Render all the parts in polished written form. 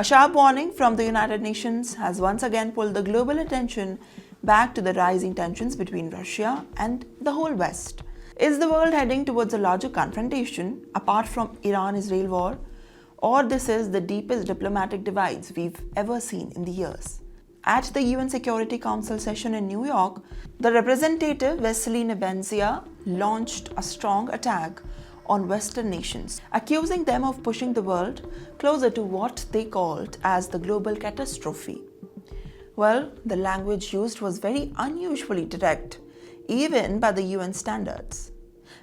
A sharp warning from the United Nations has once again pulled the global attention back to the rising tensions between Russia and the whole West. Is the world heading towards a larger confrontation apart from Iran-Israel war, or this is the deepest diplomatic divides we've ever seen in the years? At the UN Security Council session in New York, the representative Vasily Nebenzia launched a strong attack on Western nations, accusing them of pushing the world closer to what they called as the global catastrophe. Well, the language used was very unusually direct, even by the UN standards.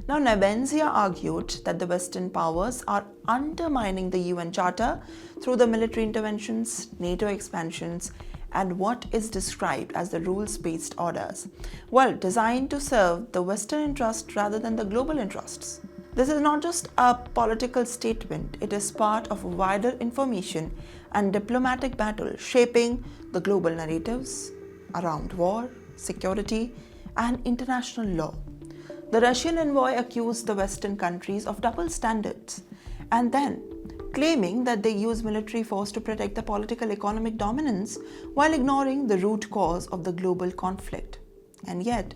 Now, Nebenzia argued that the Western powers are undermining the UN Charter through the military interventions, NATO expansions, and what is described as the rules-based orders, well, designed to serve the Western interest rather than the global interests. This is not just a political statement, it is part of a wider information and diplomatic battle shaping the global narratives around war, security, and international law. The Russian envoy accused the Western countries of double standards and then claiming that they use military force to protect the political economic dominance while ignoring the root cause of the global conflict. And yet,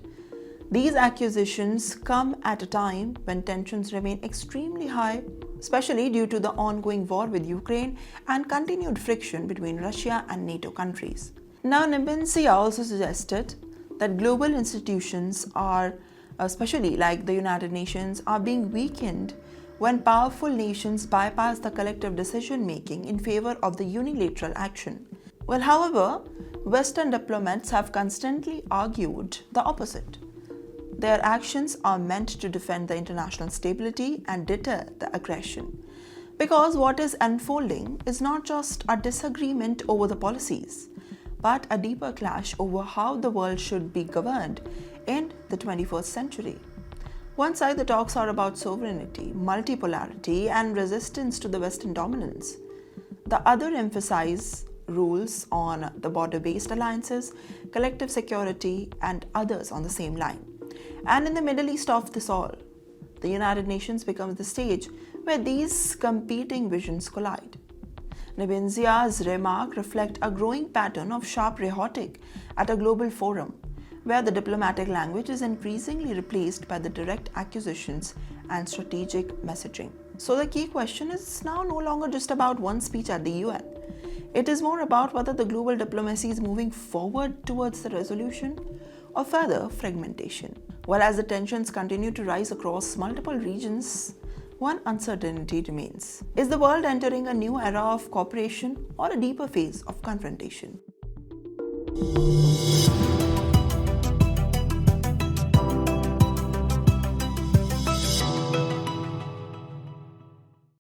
these accusations come at a time when tensions remain extremely high, especially due to the ongoing war with Ukraine and continued friction between Russia and NATO countries. Now, Nebenzia also suggested that global institutions are, especially like the United Nations, are being weakened when powerful nations bypass the collective decision-making in favor of the unilateral action. Well, however, Western diplomats have constantly argued the opposite. Their actions are meant to defend the international stability and deter the aggression. Because what is unfolding is not just a disagreement over the policies, but a deeper clash over how the world should be governed in the 21st century. One side, the talks are about sovereignty, multipolarity, and resistance to the Western dominance. The other emphasize rules on the border-based alliances, collective security, and others on the same line. And in the Middle East of this all, the United Nations becomes the stage where these competing visions collide. Nebenzia's remark reflects a growing pattern of sharp rhetoric at a global forum, where the diplomatic language is increasingly replaced by the direct accusations and strategic messaging. So the key question is now no longer just about one speech at the UN. It is more about whether the global diplomacy is moving forward towards the resolution or further fragmentation. While as the tensions continue to rise across multiple regions, one uncertainty remains. Is the world entering a new era of cooperation or a deeper phase of confrontation?